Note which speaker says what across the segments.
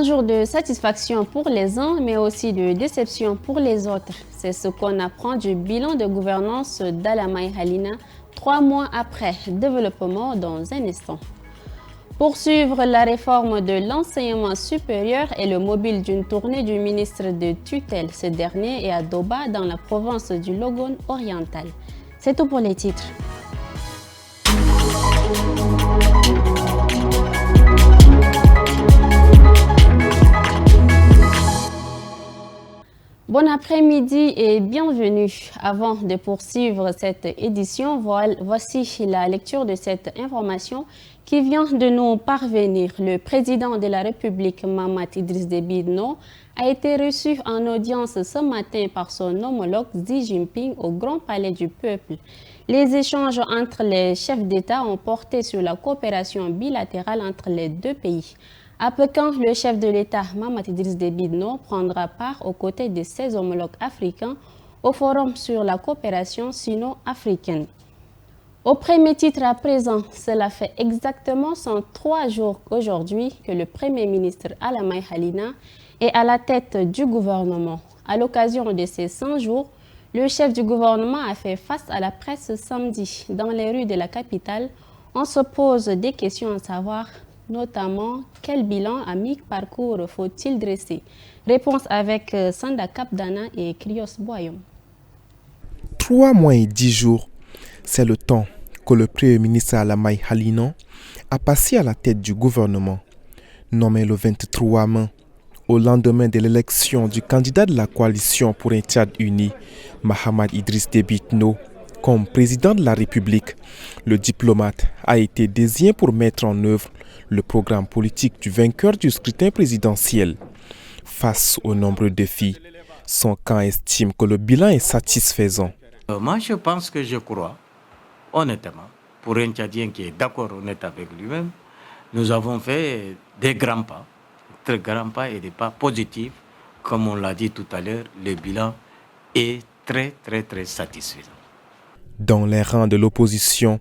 Speaker 1: Un jour de satisfaction pour les uns, mais aussi de déception pour les autres. C'est ce qu'on apprend du bilan de gouvernance d'Alamai Halina 3 mois après. Développement dans un instant. Poursuivre la réforme de l'enseignement supérieur est le mobile d'une tournée du ministre de tutelle. Ce dernier est à Doba, dans la province du Logone oriental. C'est tout pour les titres. Bon après-midi et bienvenue. Avant de poursuivre cette édition, voici la lecture de cette information qui vient de nous parvenir. Le président de la République, Mahamat Idriss Déby Itno, a été reçu en audience ce matin par son homologue Xi Jinping au Grand Palais du Peuple. Les échanges entre les chefs d'État ont porté sur la coopération bilatérale entre les deux pays. À Pékin, le chef de l'État, Mahamat Idriss Déby Itno, prendra part aux côtés de ses homologues africains au Forum sur la coopération sino-africaine. Au premier titre à présent, cela fait exactement 103 jours aujourd'hui que le Premier ministre Alamai Halina est à la tête du gouvernement. À l'occasion de ces 100 jours, le chef du gouvernement a fait face à la presse samedi. Dans les rues de la capitale, on se pose des questions à savoir notamment quel bilan à mi-parcours faut-il dresser. Réponse avec Sanda Kapdana et Krios Boyom.
Speaker 2: 3 mois et 10 jours, c'est le temps que le Premier ministre Alamai Halina a passé à la tête du gouvernement. Nommé le 23 mai, au lendemain de l'élection du candidat de la coalition pour un Tchad uni, Mahamat Idriss Déby Itno, comme président de la République, le diplomate a été désigné pour mettre en œuvre le programme politique du vainqueur du scrutin présidentiel. Face aux nombreux défis, son camp estime que le bilan est satisfaisant.
Speaker 3: Moi, je crois, honnêtement, pour un Tchadien qui est d'accord, honnête avec lui-même, nous avons fait des grands pas, très grands pas et des pas positifs. Comme on l'a dit tout à l'heure, le bilan est très satisfaisant.
Speaker 2: Dans les rangs de l'opposition,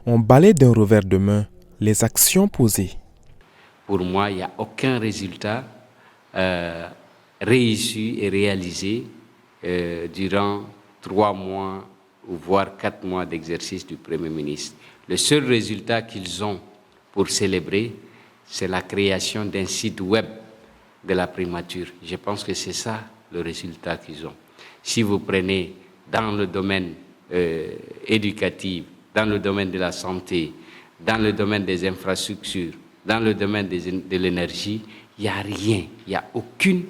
Speaker 2: on balaie d'un revers de main les actions posées.
Speaker 4: Pour moi, il n'y a aucun résultat réussi et réalisé durant 3 mois ou voire 4 mois d'exercice du Premier ministre. Le seul résultat qu'ils ont pour célébrer, c'est la création d'un site web de la primature. Je pense que c'est ça le résultat qu'ils ont. Si vous prenez dans le domaine éducatif, dans le domaine de la santé, dans le domaine des infrastructures, dans le domaine de l'énergie, il n'y a rien, il n'y a aucune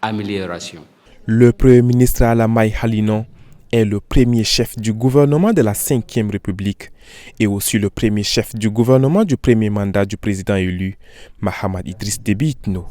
Speaker 4: amélioration.
Speaker 2: Le Premier ministre Alamai Halina est le premier chef du gouvernement de la 5e République et aussi le premier chef du gouvernement du premier mandat du président élu, Mahamat Idriss Déby Itno.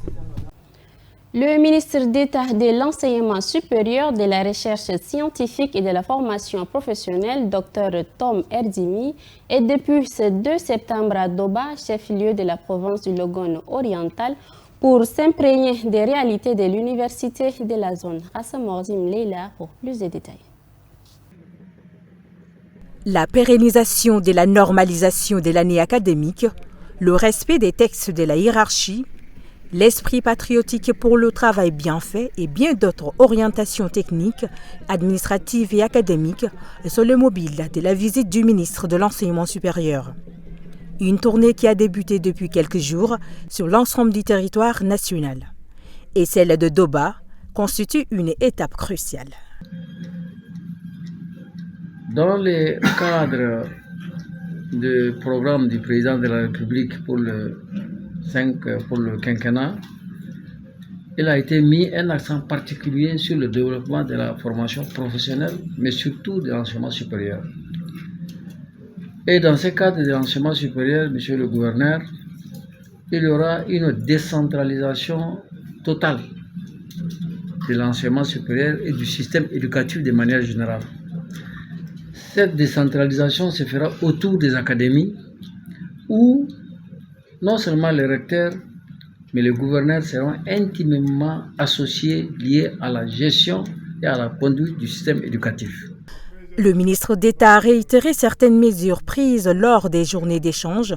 Speaker 1: Le ministre d'État de l'Enseignement supérieur, de la Recherche scientifique et de la formation professionnelle, Dr Tom Erdimi, est depuis ce 2 septembre à Doba, chef-lieu de la province du Logone oriental, pour s'imprégner des réalités de l'université de la zone. Assa Morzim Leila pour plus de détails.
Speaker 5: La pérennisation de la normalisation de l'année académique, le respect des textes de la hiérarchie, l'esprit patriotique pour le travail bien fait et bien d'autres orientations techniques, administratives et académiques sont le mobile de la visite du ministre de l'Enseignement supérieur. Une tournée qui a débuté depuis quelques jours sur l'ensemble du territoire national. Et celle de Doba constitue une étape cruciale.
Speaker 6: Dans le cadre du programme du président de la République pour le quinquennat, il a été mis un accent particulier sur le développement de la formation professionnelle, mais surtout de l'enseignement supérieur. Et dans ce cadre de l'enseignement supérieur, monsieur le gouverneur, il y aura une décentralisation totale de l'enseignement supérieur et du système éducatif de manière générale. Cette décentralisation se fera autour des académies où non seulement les recteurs, mais les gouverneurs seront intimement associés, liés à la gestion et à la conduite du système éducatif.
Speaker 5: Le ministre d'État a réitéré certaines mesures prises lors des journées d'échange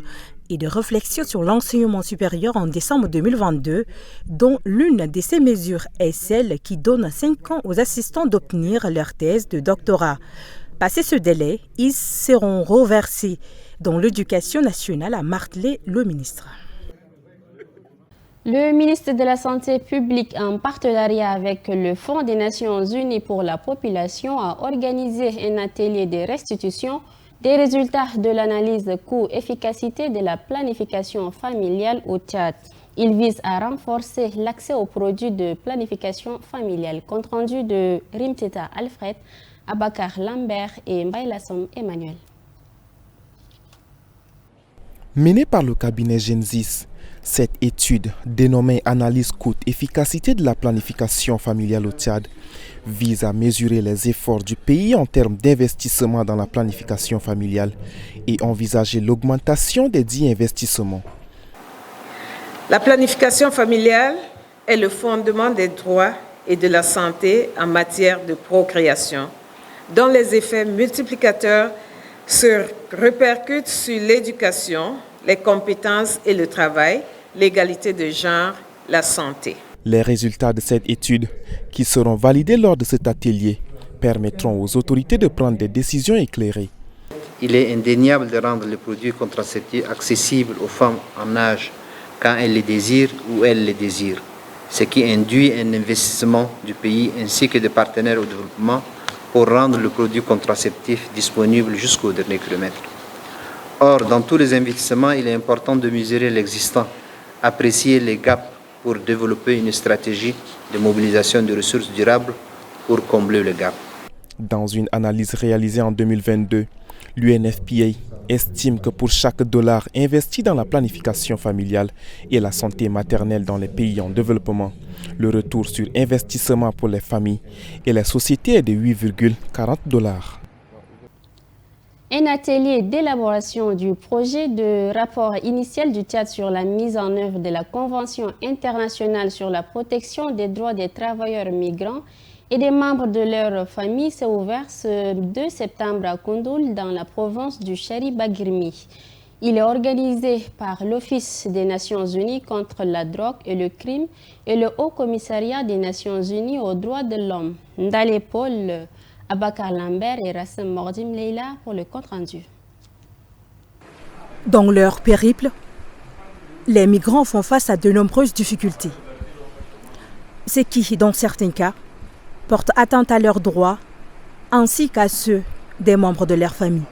Speaker 5: et de réflexion sur l'enseignement supérieur en décembre 2022, dont l'une de ces mesures est celle qui donne 5 ans aux assistants d'obtenir leur thèse de doctorat. Passé ce délai, ils seront reversés dans l'éducation nationale, a martelé le ministre.
Speaker 1: Le ministre de la Santé publique, en partenariat avec le Fonds des Nations Unies pour la population, a organisé un atelier de restitution des résultats de l'analyse coût-efficacité de la planification familiale au Tchad. Il vise à renforcer l'accès aux produits de planification familiale. Compte rendu de Rimteta Alfred, Abakar Lambert et Mbaïlassom Emmanuel.
Speaker 2: Menée par le cabinet Genesis, cette étude, dénommée Analyse coût-efficacité de la planification familiale au Tchad, vise à mesurer les efforts du pays en termes d'investissement dans la planification familiale et envisager l'augmentation des dits investissements.
Speaker 7: La planification familiale est le fondement des droits et de la santé en matière de procréation, dont les effets multiplicateurs se répercutent sur l'éducation, les compétences et le travail, l'égalité de genre, la santé.
Speaker 2: Les résultats de cette étude, qui seront validés lors de cet atelier, permettront aux autorités de prendre des décisions éclairées.
Speaker 8: Il est indéniable de rendre les produits contraceptifs accessibles aux femmes en âge quand elles les désirent ou elles les désirent, ce qui induit un investissement du pays ainsi que des partenaires au développement pour rendre le produit contraceptif disponible jusqu'au dernier kilomètre. Or, dans tous les investissements, il est important de mesurer l'existant, apprécier les gaps pour développer une stratégie de mobilisation de ressources durables pour combler le gap.
Speaker 2: Dans une analyse réalisée en 2022, l'UNFPA estime que pour chaque dollar investi dans la planification familiale et la santé maternelle dans les pays en développement, le retour sur investissement pour les familles et les sociétés est de 8,40 $.
Speaker 1: Un atelier d'élaboration du projet de rapport initial du Tchad sur la mise en œuvre de la Convention internationale sur la protection des droits des travailleurs migrants et des membres de leur famille s'est ouvert ce 2 septembre à Koundoul, dans la province du Chari-Bagirmi. Il est organisé par l'Office des Nations Unies contre la drogue et le crime et le Haut Commissariat des Nations Unies aux droits de l'homme. Ndale Paul, Abakar Lambert et Rassem Mordim Leila pour le compte-rendu.
Speaker 5: Dans leur périple, les migrants font face à de nombreuses difficultés. Ce qui, dans certains cas, porte atteinte à leurs droits ainsi qu'à ceux des membres de leur famille.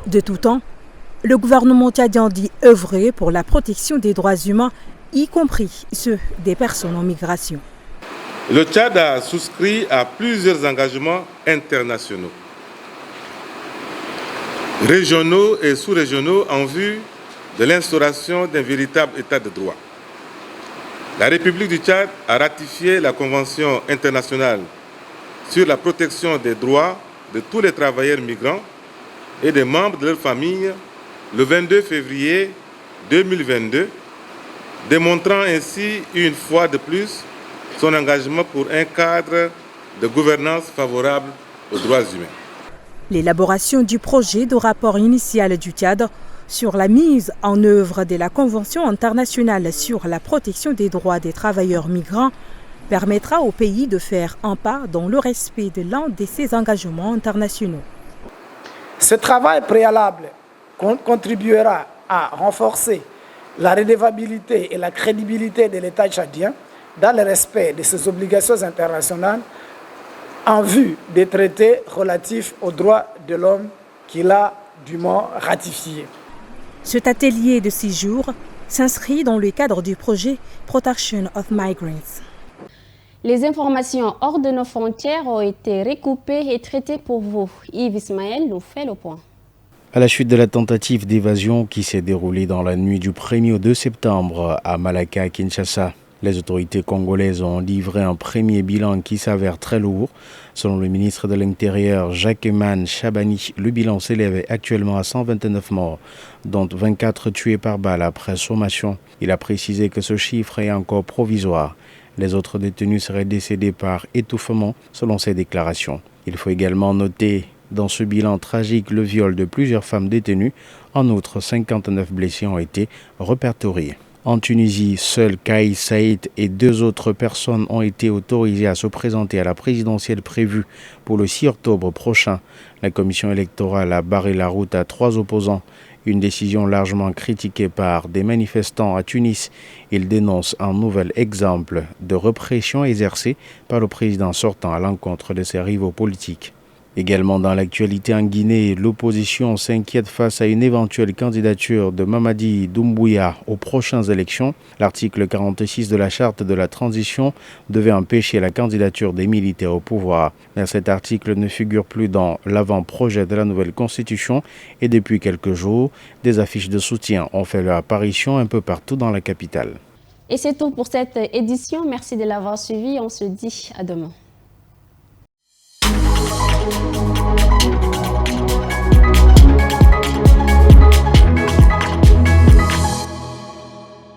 Speaker 5: De tout temps, le gouvernement tchadien dit œuvrer pour la protection des droits humains, y compris ceux des personnes en migration.
Speaker 9: Le Tchad a souscrit à plusieurs engagements internationaux, régionaux et sous-régionaux en vue de l'instauration d'un véritable état de droit. La République du Tchad a ratifié la Convention internationale sur la protection des droits de tous les travailleurs migrants et des membres de leur famille le 22 février 2022, démontrant ainsi une fois de plus son engagement pour un cadre de gouvernance favorable aux droits humains.
Speaker 5: L'élaboration du projet de rapport initial du Tchad sur la mise en œuvre de la Convention internationale sur la protection des droits des travailleurs migrants permettra au pays de faire un pas dans le respect de l'un de ses engagements internationaux.
Speaker 10: Ce travail préalable contribuera à renforcer la redevabilité et la crédibilité de l'État tchadien dans le respect de ses obligations internationales en vue des traités relatifs aux droits de l'homme qu'il a dûment ratifiés.
Speaker 5: Cet atelier de 6 jours s'inscrit dans le cadre du projet Protection of Migrants.
Speaker 1: Les informations hors de nos frontières ont été recoupées et traitées pour vous. Yves Ismaël nous fait le point.
Speaker 11: À la suite de la tentative d'évasion qui s'est déroulée dans la nuit du 1er au 2 septembre à Malaka, Kinshasa, les autorités congolaises ont livré un premier bilan qui s'avère très lourd. Selon le ministre de l'Intérieur, Jacques-Eman Chabani, le bilan s'élève actuellement à 129 morts, dont 24 tués par balle après sommation. Il a précisé que ce chiffre est encore provisoire. Les autres détenus seraient décédés par étouffement, selon ses déclarations. Il faut également noter Dans ce bilan tragique, le viol de plusieurs femmes détenues. En outre, 59 blessés ont été répertoriés. En Tunisie, seuls Kais Saïd et 2 autres personnes ont été autorisées à se présenter à la présidentielle prévue pour le 6 octobre prochain. La commission électorale a barré la route à 3 opposants. Une décision largement critiquée par des manifestants à Tunis. Ils dénoncent un nouvel exemple de répression exercée par le président sortant à l'encontre de ses rivaux politiques. Également dans l'actualité en Guinée, l'opposition s'inquiète face à une éventuelle candidature de Mamadi Doumbouya aux prochaines élections. L'article 46 de la charte de la transition devait empêcher la candidature des militaires au pouvoir. Mais cet article ne figure plus dans l'avant-projet de la nouvelle constitution et depuis quelques jours, des affiches de soutien ont fait leur apparition un peu partout dans la capitale.
Speaker 1: Et c'est tout pour cette édition. Merci de l'avoir suivi. On se dit à demain.